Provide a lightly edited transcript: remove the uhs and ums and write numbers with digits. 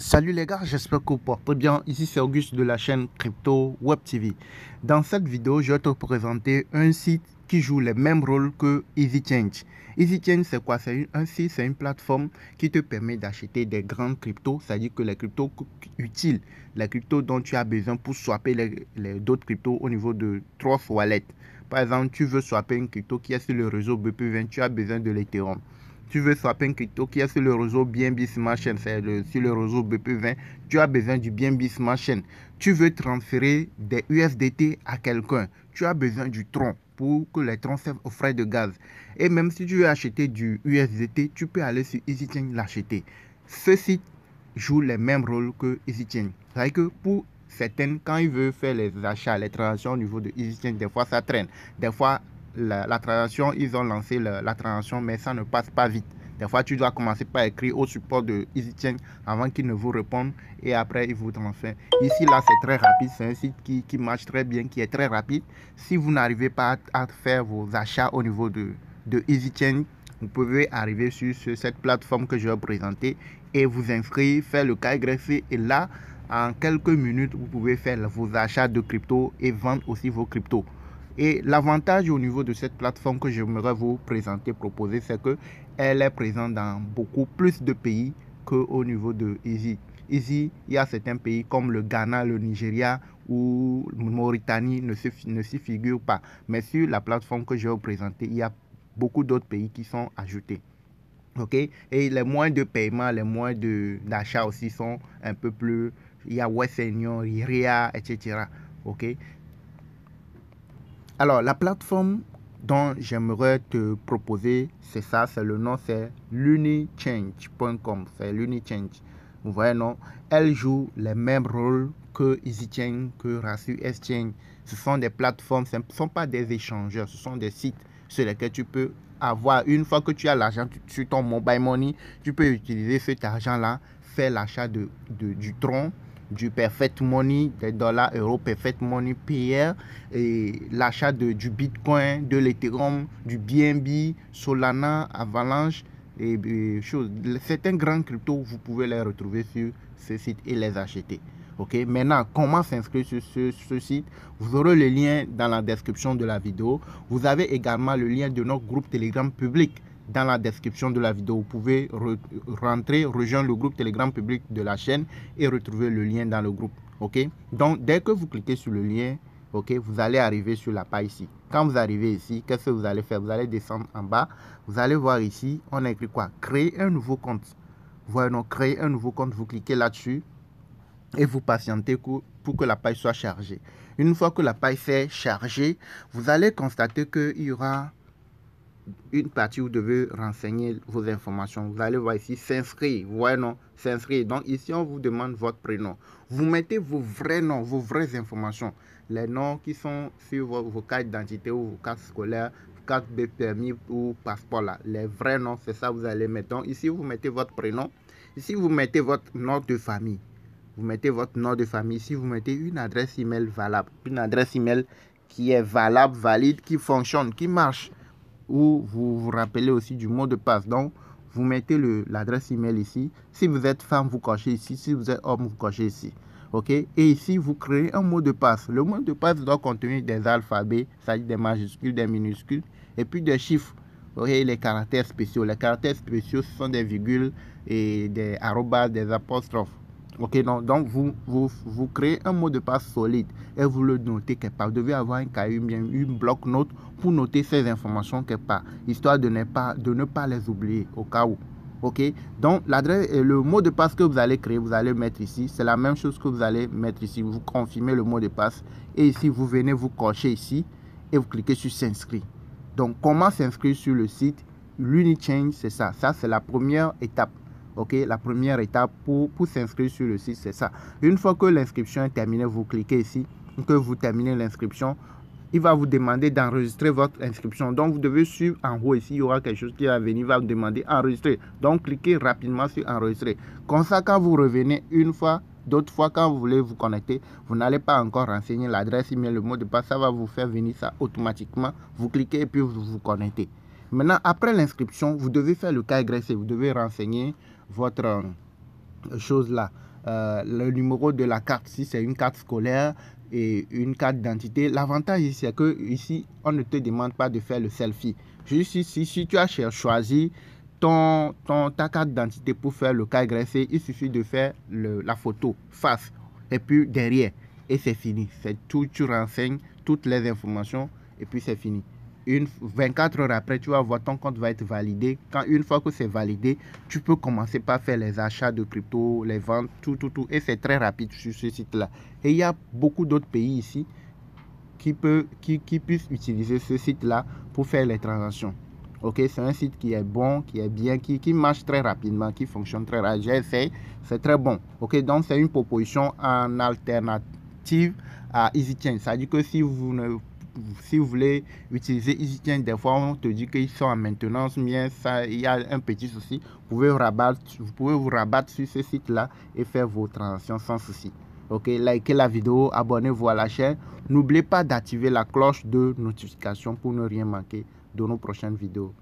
Salut les gars, j'espère que vous portez bien. Ici c'est Auguste de la chaîne Crypto Web TV. Dans cette vidéo, je vais te présenter un site qui joue les mêmes rôles que EasyChange. EasyChange c'est quoi? C'est un site, c'est une plateforme qui te permet d'acheter des grandes cryptos, c'est-à-dire que les cryptos utiles, les cryptos dont tu as besoin pour swapper d'autres cryptos au niveau de Trust Wallet. Par exemple, tu veux swapper une crypto qui est sur le réseau BP20, tu as besoin de l'Ethereum. Tu veux swapper un crypto qui est sur le réseau BNB Smart Chain, c'est sur le réseau BP20, tu as besoin du BNB Smart Chain. Tu veux transférer des USDT à quelqu'un, tu as besoin du Tron pour que les Tron servent aux frais de gaz. Et même si tu veux acheter du USDT, tu peux aller sur EasyChain l'acheter. Ce site joue les mêmes rôles que EasyChain. C'est-à-dire que pour certaines, quand ils veulent faire les achats, les transactions au niveau de EasyChain, des fois ça traîne. Des fois, la transaction, ils ont lancé la transaction, mais ça ne passe pas vite. Des fois, tu dois commencer par écrire au support de EasyChain avant qu'ils ne vous répondent et après, ils vous transfèrent. Ici, là, c'est très rapide. C'est un site qui marche très bien, qui est très rapide. Si vous n'arrivez pas à faire vos achats au niveau de EasyChain, vous pouvez arriver sur cette plateforme que je vais présenter et vous inscrire, faire le cas greffé. Et là, en quelques minutes, vous pouvez faire vos achats de crypto et vendre aussi vos cryptos. Et l'avantage au niveau de cette plateforme que j'aimerais vous présenter, proposer, c'est qu'elle est présente dans beaucoup plus de pays qu'au niveau de Easy. Easy, il y a certains pays comme le Ghana, le Nigeria ou Mauritanie ne s'y figurent pas. Mais sur la plateforme que je vais vous présenter, il y a beaucoup d'autres pays qui sont ajoutés. Ok, et les moyens de paiement, les moyens d'achat aussi sont un peu plus. Il y a Western Union, RIA, etc. Ok. Alors, la plateforme dont j'aimerais te proposer, c'est ça, c'est le nom, c'est lunichange.com. C'est lunichange. Vous voyez, non? Elle joue les mêmes rôles que EasyChain, que Rasu Exchange. Ce sont des plateformes, ce ne sont pas des échangeurs, ce sont des sites sur lesquels tu peux avoir, une fois que tu as l'argent sur ton mobile money, tu peux utiliser cet argent-là, faire l'achat du Tron, du Perfect Money, des dollars, euros, Perfect Money, PR, et l'achat du Bitcoin, de l'Ethereum, du BNB, Solana, Avalanche, et choses. Certains grands cryptos, vous pouvez les retrouver sur ce site et les acheter. Ok, maintenant, comment s'inscrire sur ce site? Vous aurez le lien dans la description de la vidéo. Vous avez également le lien de notre groupe Telegram public dans la description de la vidéo. Vous pouvez rentrer, rejoindre le groupe Telegram public de la chaîne et retrouver le lien dans le groupe. Ok, donc dès que vous cliquez sur le lien, ok, vous allez arriver sur la page ici. Quand vous arrivez ici, qu'est-ce que vous allez faire? Vous allez descendre en bas. Vous allez voir ici, on a écrit quoi? Créer un nouveau compte. Voilà, donc créer un nouveau compte. Vous cliquez là-dessus et vous patientez pour que la page soit chargée. Une fois que la page s'est chargée, vous allez constater qu'il y aura une partie où vous devez renseigner vos informations. Vous allez voir ici s'inscrire. Vous voyez, non? S'inscrire. Donc ici, on vous demande votre prénom. Vous mettez vos vrais noms, vos vraies informations. Les noms qui sont sur vos cartes d'identité ou vos cartes scolaires, carte de permis ou passeport là. Les vrais noms, c'est ça que vous allez mettre. Donc ici, vous mettez votre prénom. Ici, vous mettez votre nom de famille. Vous mettez votre nom de famille. Ici, vous mettez une adresse email valable. Une adresse email qui est valable, valide, qui fonctionne, qui marche. Ou vous vous rappelez aussi du mot de passe. Donc, vous mettez l'adresse email ici. Si vous êtes femme, vous cochez ici. Si vous êtes homme, vous cochez ici. Ok? Et ici, vous créez un mot de passe. Le mot de passe doit contenir des alphabets, c'est-à-dire des majuscules, des minuscules, et puis des chiffres. Okay? Les caractères spéciaux. Les caractères spéciaux, ce sont des virgules et des arrobas, des apostrophes. Ok, donc vous créez un mot de passe solide et vous le notez quelque part. Vous devez avoir un cahier, bien une bloc-notes pour noter ces informations quelque part, histoire de ne pas les oublier au cas où. Ok, donc l'adresse et le mot de passe que vous allez créer, vous allez mettre ici. C'est la même chose que vous allez mettre ici. Vous confirmez le mot de passe et ici vous venez vous cocher ici et vous cliquez sur s'inscrire. Donc comment s'inscrire sur le site? Lunichange, c'est ça. Ça c'est la première étape. Ok, la première étape pour s'inscrire sur le site, c'est ça. Une fois que l'inscription est terminée, vous cliquez ici, que vous terminez l'inscription, il va vous demander d'enregistrer votre inscription. Donc, vous devez suivre en haut ici, il y aura quelque chose qui va venir, il va vous demander enregistrer. Donc, cliquez rapidement sur enregistrer. Comme ça, quand vous revenez une fois, d'autres fois, quand vous voulez vous connecter, vous n'allez pas encore renseigner l'adresse email, le mot de passe, ça va vous faire venir ça automatiquement. Vous cliquez et puis vous vous connectez. Maintenant, après l'inscription, vous devez faire le cas greffé. Vous devez renseigner votre chose là, le numéro de la carte, si c'est une carte scolaire et une carte d'identité. L'avantage ici, c'est que ici, on ne te demande pas de faire le selfie. Juste ici, si tu as choisi ta carte d'identité pour faire le cas greffé, il suffit de faire la photo face et puis derrière. Et c'est fini. C'est tout, tu renseignes toutes les informations et puis c'est fini. 24 heures après, tu vas voir, ton compte va être validé. Une fois que c'est validé, tu peux commencer par faire les achats de crypto, les ventes, tout. Et c'est très rapide sur ce site-là. Et il y a beaucoup d'autres pays ici qui puissent utiliser ce site-là pour faire les transactions. Ok, c'est un site qui est bon, qui est bien, qui marche très rapidement, qui fonctionne très rapidement. J'ai essayé, c'est très bon. Ok, donc c'est une proposition en alternative à EasyChange. Ça veut dire que si vous voulez utiliser EasyChange, des fois on te dit qu'ils sont en maintenance, mais ça, il y a un petit souci. Vous pouvez vous rabattre sur ce site-là et faire vos transactions sans souci. Ok, likez la vidéo, abonnez-vous à la chaîne. N'oubliez pas d'activer la cloche de notification pour ne rien manquer de nos prochaines vidéos.